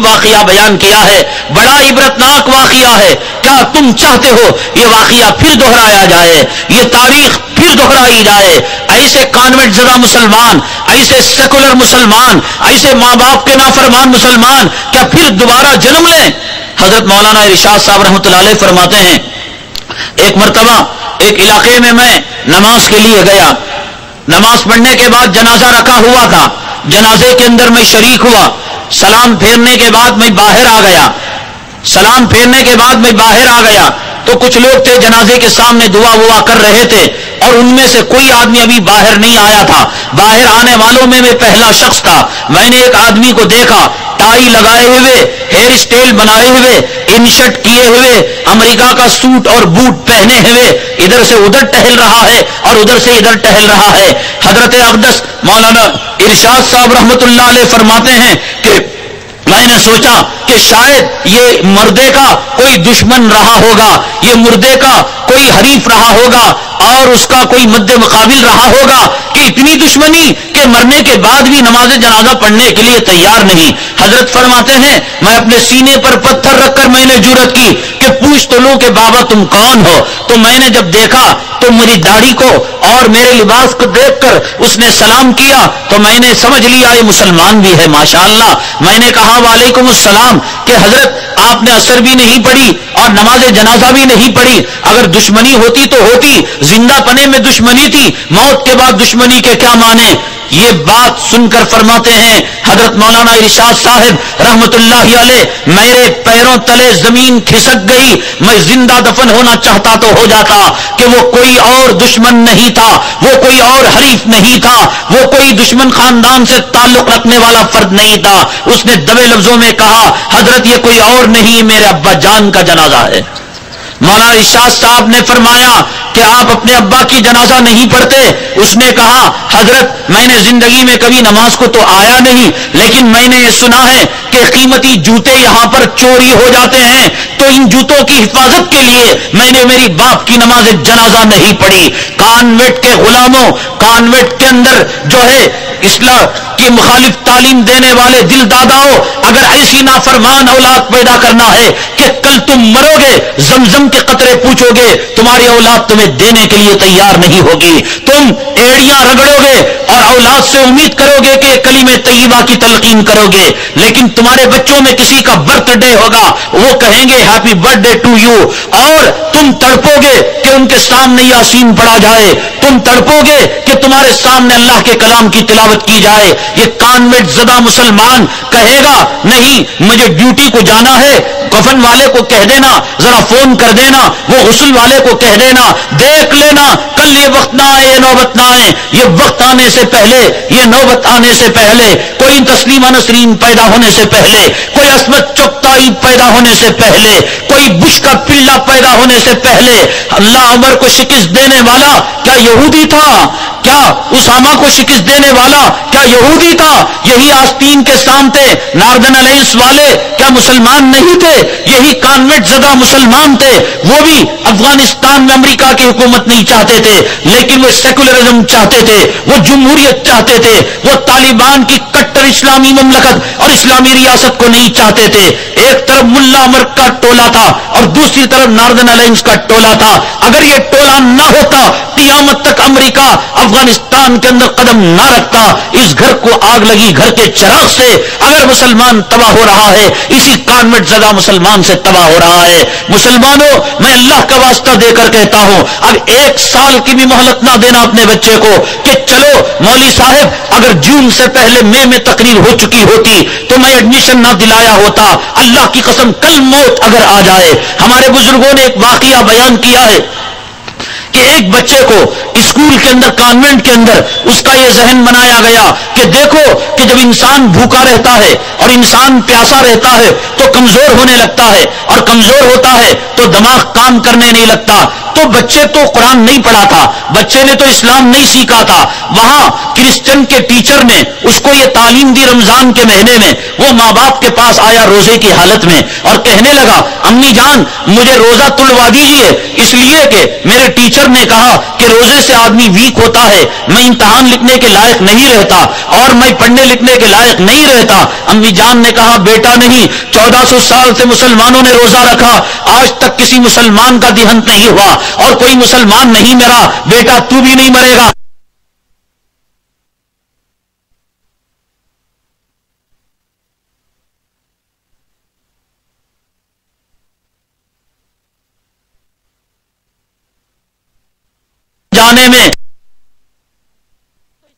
واقعہ بیان کیا ہے، بڑا عبرتناک واقعہ ہے. کیا تم چاہتے ہو یہ واقعہ پھر دہرایا جائے، یہ تاریخ پھر دہرائی جائے؟ ایسے کانوینٹ زدہ مسلمان، ایسے سیکولر مسلمان، ایسے ماں باپ کے نافرمان مسلمان کیا پھر دوبارہ جنم لیں؟ حضرت مولانا ارشاد صاحب رحمۃ اللہ علیہ فرماتے ہیں، ایک مرتبہ ایک علاقے میں نماز کے لیے گیا. نماز پڑھنے کے بعد جنازہ رکھا ہوا تھا، جنازے کے اندر میں شریک ہوا. سلام پھیرنے کے بعد میں باہر آ گیا. سلام پھیرنے کے بعد میں باہر آ گیا تو کچھ لوگ تھے جنازے کے سامنے دعا وعا کر رہے تھے، اور ان میں سے کوئی آدمی ابھی باہر نہیں آیا تھا. باہر آنے والوں میں پہلا شخص تھا. میں نے ایک آدمی کو دیکھا، ٹائی لگائے ہوئے، ہیئر اسٹائل بنائے ہوئے، انشرٹ کیے ہوئے، امریکہ کا سوٹ اور بوٹ پہنے ہوئے ادھر سے ادھر ٹہل رہا ہے اور ادھر سے ادھر ٹہل رہا ہے. حضرت اقدس مولانا ارشاد صاحب رحمۃ اللہ علیہ فرماتے ہیں کہ میں نے سوچا کہ شاید یہ مردے کا کوئی دشمن رہا ہوگا، یہ مردے کا کوئی حریف رہا ہوگا اور اس کا کوئی مد مقابل رہا ہوگا کہ اتنی دشمنی کہ مرنے کے بعد بھی نماز جنازہ پڑھنے کے لیے تیار نہیں. حضرت فرماتے ہیں میں اپنے سینے پر پتھر رکھ کر میں نے جرأت کی کہ پوچھ تو لوں کہ بابا تم کون ہو. تو میں نے جب دیکھا تو میری داڑھی کو اور میرے لباس کو دیکھ کر اس نے سلام کیا تو میں نے سمجھ لیا یہ مسلمان بھی ہے ماشاءاللہ. میں نے کہا وعلیکم السلام کہ حضرت آپ نے عصر بھی نہیں پڑھی اور نماز جنازہ بھی نہیں پڑھی. اگر دشمنی ہوتی تو ہوتی، زندہ پنے میں دشمنی تھی، موت کے بعد دشمنی کے کیا معنی؟ یہ بات سن کر فرماتے ہیں حضرت مولانا ارشاد صاحب رحمت اللہ علیہ، میرے پیروں تلے زمین کھسک گئی. میں زندہ دفن ہونا چاہتا تو ہو جاتا کہ وہ کوئی اور دشمن نہیں تھا، وہ کوئی اور حریف نہیں تھا، وہ کوئی دشمن خاندان سے تعلق رکھنے والا فرد نہیں تھا. اس نے دبے لفظوں میں کہا حضرت یہ کوئی اور نہیں، میرے ابا جان کا جنازہ ہے. مولانا ارشاد صاحب نے فرمایا کہ آپ اپنے ابا کی جنازہ نہیں پڑھتے. اس نے کہا حضرت میں نے زندگی میں کبھی نماز کو تو آیا نہیں، لیکن میں نے یہ سنا ہے کہ قیمتی جوتے یہاں پر چوری ہو جاتے ہیں، تو ان جوتوں کی حفاظت کے لیے میں نے میری باپ کی نماز جنازہ نہیں پڑھی. کانوینٹ کے غلاموں، کانوینٹ کے اندر جو ہے اسلام کی مخالف تعلیم دینے والے دل داداؤں، اگر ایسی نافرمان اولاد پیدا کرنا ہے کہ کل تم مرو گے زمزم کے قطرے پوچھو گے، تمہاری اولاد تمہیں دینے کے لیے تیار نہیں ہوگی. تم ایڑیاں رگڑو گے اور اولاد سے امید کرو گے کہ کلمہ طیبہ کی تلقین کرو گے، لیکن تمہارے بچوں میں کسی کا برتھ ڈے ہوگا وہ کہیں گے happy birthday to you, اور تم تڑپو گے کہ ان کے سامنے یاسین پڑھا جائے، تم تڑپو گے کہ تمہارے سامنے اللہ کے کلام کی تلاوت کی جائے. یہ کانوینٹ زدہ مسلمان کہے گا نہیں مجھے ڈیوٹی کو جانا ہے، کفن والے کو کہہ دینا ذرا فون کر دینا، وہ غسل والے کو کہہ دینا دیکھ لینا کل یہ وقت نہ آئے یہ نوبت نہ آئے. یہ وقت آنے سے پہلے، یہ نوبت آنے سے پہلے، کوئی تسلیمہ نسرین پیدا ہونے سے پہلے، کوئی عصمت چغتائی پیدا ہونے سے پہلے، کوئی بش کا پلہ پیدا ہونے سے پہلے اللہ عمر کو شکست دینے والا کیا یہودی تھا؟ کیا اسامہ کو شکست دینے والا کیا یہودی تھا؟ یہی آستین کے سامنے ناردن الائنس والے کیا مسلمان نہیں تھے؟ یہی کانوینٹ زدہ مسلمان تھے. وہ بھی افغانستان میں امریکہ کی حکومت نہیں چاہتے تھے، لیکن وہ سیکولرزم چاہتے تھے، وہ جمہوریت چاہتے تھے، وہ طالبان کی کٹر اسلامی مملکت اور اسلامی ریاست کو نہیں چاہتے تھے. ایک طرف ملا عمر کا ٹولہ تھا اور دوسری طرف ناردن الائنس کا ٹولہ تھا. اگر یہ ٹولہ نہ ہوتا قیامت تک امریکہ افغانستان کے اندر قدم نہ رکھتا. اس گھر کو آگ لگی گھر کے چراغ سے. اگر مسلمان تباہ ہو رہا ہے اسی کانوینٹ زدہ مسلمان سے تباہ ہو رہا ہے. مسلمانوں میں اللہ کا واسطہ دے کر کہتا ہوں اب 1 سال کی بھی مہلت نہ دینا اپنے بچے کو کہ چلو مولوی صاحب اگر جون سے پہلے مئی میں تقریر ہو چکی ہوتی تو میں ایڈمیشن نہ دلایا ہوتا. اللہ کی قسم کل موت اگر آ جائے. ہمارے بزرگوں نے ایک واقعہ بیان کیا ہے کہ ایک بچے کو اسکول کے اندر کانوینٹ کے اندر اس کا یہ ذہن بنایا گیا کہ دیکھو کہ جب انسان بھوکا رہتا ہے اور انسان پیاسا رہتا ہے تو کمزور ہونے لگتا ہے، اور کمزور ہوتا ہے تو دماغ کام کرنے نہیں لگتا. تو بچے تو قرآن نہیں پڑھا تھا، بچے نے تو اسلام نہیں سیکھا تھا، وہاں کرسچن کے ٹیچر نے اس کو یہ تعلیم دی رمضان کے مہینے میں، وہ ماں باپ کے پاس آیا روزے کی حالت میں اور کہنے لگا امی جان مجھے روزہ تلوا دیجیے، اس لیے کہ میرے ٹیچر نے کہا کہ روزے سے آدمی ویک ہوتا ہے، میں امتحان لکھنے کے لائق نہیں رہتا اور میں پڑھنے لکھنے کے لائق نہیں رہتا۔ امی جان نے کہا بیٹا نہیں، 1400 سال سے مسلمانوں نے روزہ رکھا، آج تک کسی مسلمان کا دیہنت نہیں ہوا اور کوئی مسلمان نہیں مرا، بیٹا تو بھی نہیں مرے گا۔ جانے میں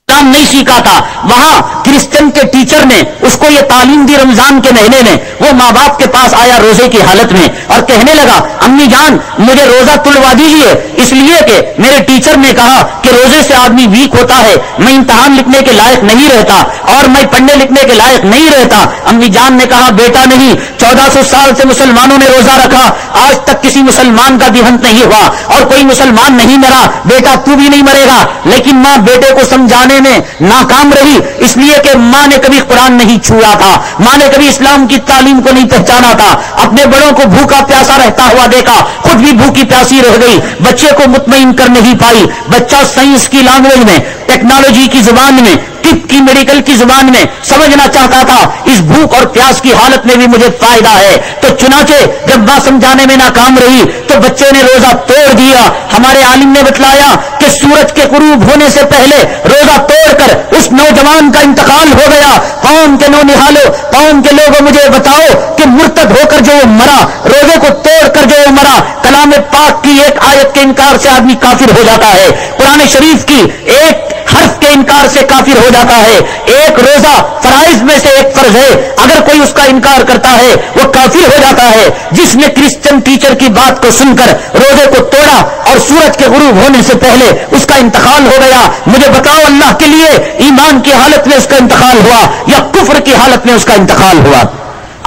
اسلام نہیں سیکھا تھا، وہاں کرسچن کے ٹیچر نے اس کو یہ تعلیم دی رمضان کے مہینے میں، وہ ماں باپ کے پاس آیا روزے کی حالت میں اور کہنے لگا امی جان مجھے روزہ تلوا دیجیے، اس لیے کہ میرے ٹیچر نے کہا کہ روزے سے آدمی ویک ہوتا ہے، میں امتحان لکھنے کے لائق نہیں رہتا اور میں پڑھنے لکھنے کے لائق نہیں رہتا۔ امی جان نے کہا بیٹا نہیں، 1400 سال سے مسلمانوں نے روزہ رکھا، آج تک کسی مسلمان کا دیہنت نہیں ہوا اور کوئی مسلمان نہیں مرا، بیٹا تو بھی نہیں مرے گا۔ لیکن ماں بیٹے کو سمجھانے میں ناکام رہی، اس لیے کہ ماں نے کبھی قرآن نہیں چھویا تھا، ماں نے کبھی اسلام کی تعلیم کو نہیں پہچانا تھا، اپنے بڑوں کو بھوکا پیاسا رہتا ہوا دیکھا، خود بھی بھوکی پیاسی رہ گئی، بچے کو مطمئن کر نہیں پائی۔ بچہ سائنس کی لینگویج میں، ٹیکنالوجی کی زبان میں، طب کی میڈیکل کی زبان میں سمجھنا چاہتا تھا اس بھوک اور پیاس کی حالت میں بھی مجھے فائدہ ہے، تو چنانچہ جب ماں سمجھانے میں ناکام رہی تو بچے نے روزہ توڑ دیا۔ ہمارے عالم نے بتلایا کہ سورج کے غروب ہونے سے پہلے روزہ توڑ کر اس نوجوان کا انتقال ہو گیا۔ قوم کے نونہالوں، قوم کے لوگوں مجھے بتاؤ کہ مرتد ہو کر جو وہ مرا، روزے کو توڑ کر جو وہ مرا، کلام پاک کی ایک آیت کے انکار سے آدمی کافر ہو جاتا ہے، قرآن شریف کی ایک حرف کے انکار سے کافر ہو جاتا ہے۔ ایک روزہ فرائض میں سے ایک فرض ہے، اگر کوئی اس کا انکار کرتا ہے وہ کافر ہو جاتا ہے۔ جس نے کرسچن ٹیچر کی بات کو سن کر روزے کو توڑا اور سورج کے غروب ہونے سے پہلے اس کا انتقال ہو گیا، مجھے بتاؤ اللہ کے لیے ایمان کی حالت میں اس کا انتقال ہوا یا کفر کی حالت میں اس کا انتقال ہوا؟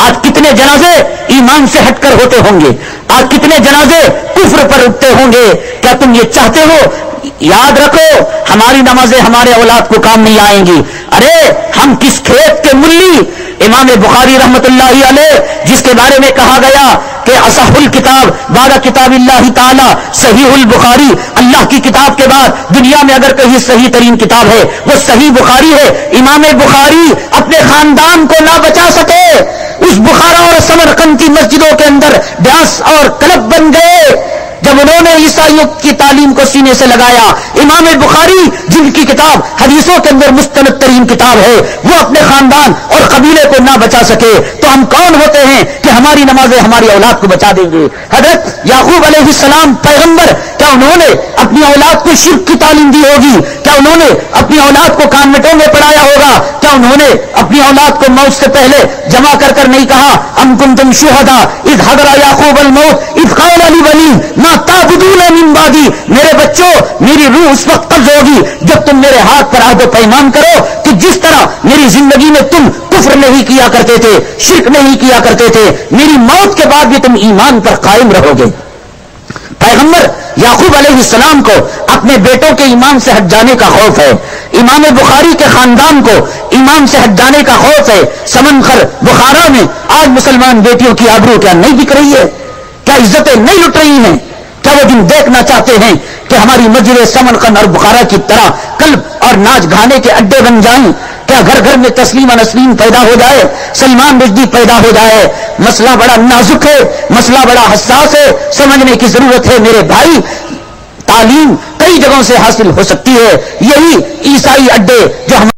آج کتنے جنازے ایمان سے ہٹ کر ہوتے ہوں گے، آج کتنے جنازے کفر پر اٹھتے ہوں گے۔ کیا تم یہ چاہتے ہو؟ یاد رکھو ہماری نمازیں ہمارے اولاد کو کام نہیں آئیں گی۔ ارے ہم کس کھیت کے ملی؟ امام بخاری رحمت اللہ علیہ جس کے بارے میں کہا گیا کہ اصح الکتاب بعد کتاب اللہ تعالی صحیح البخاری، اللہ کی کتاب کے بعد دنیا میں اگر کہیں صحیح ترین کتاب ہے وہ صحیح بخاری ہے۔ امام بخاری اپنے خاندان کو نہ بچا سکے، اس بخارا اور سمرقند کی مسجدوں کے اندر ڈانس اور کلب بن گئے جب انہوں نے عیسائیوں کی تعلیم کو سینے سے لگایا۔ امام بخاری جن کی کتاب حدیثوں کے اندر مستند ترین کتاب ہے، وہ اپنے خاندان اور قبیلے کو نہ بچا سکے تو ہم کون ہوتے ہیں کہ ہماری نمازیں ہماری اولاد کو بچا دیں گے؟ حضرت یعقوب علیہ السلام پیغمبر، کیا انہوں نے اپنی اولاد کو شرک کی تعلیم دی ہوگی؟ کیا انہوں نے اپنی اولاد کو کانوینٹوں میں پڑھایا ہوگا؟ کیا انہوں نے اپنی اولاد کو موت سے پہلے جمع کر کر نہیں کہا ام کنتم شہداء اذ حضر یعقوب الموت اذ قال لبنیہ ما تعبدون من بعدی؟ میرے بچوں میری روح اس وقت قبض ہوگی جب تم میرے ہاتھ پر عہد و پیمان کرو کہ جس طرح میری زندگی میں تم کفر نہیں کیا کرتے تھے، شرک نہیں کیا کرتے تھے، میری موت کے بعد بھی تم ایمان پر قائم رہو گے۔ پیغمبر یعقوب علیہ السلام کو اپنے بیٹوں کے ایمان سے ہٹ جانے کا خوف ہے، امام بخاری کے خاندان کو ایمان سے ہٹ جانے کا خوف ہے۔ سمنخر بخارا میں آج مسلمان بیٹیوں کی آبرو کیا نہیں بک رہی ہے؟ کیا عزتیں نہیں لٹ رہی ہیں؟ کیا وہ دن دیکھنا چاہتے ہیں کہ ہماری مسجد سمنخر اور بخارا کی طرح کلب اور ناچ گانے کے اڈے بن جائیں؟ کیا گھر گھر میں تسلیمہ نسرین پیدا ہو جائے، سلمان رشدی پیدا ہو جائے؟ مسئلہ بڑا نازک ہے، مسئلہ بڑا حساس ہے، سمجھنے کی ضرورت ہے میرے بھائی۔ تعلیم کئی جگہوں سے حاصل ہو سکتی ہے، یہی عیسائی اڈے جو ہم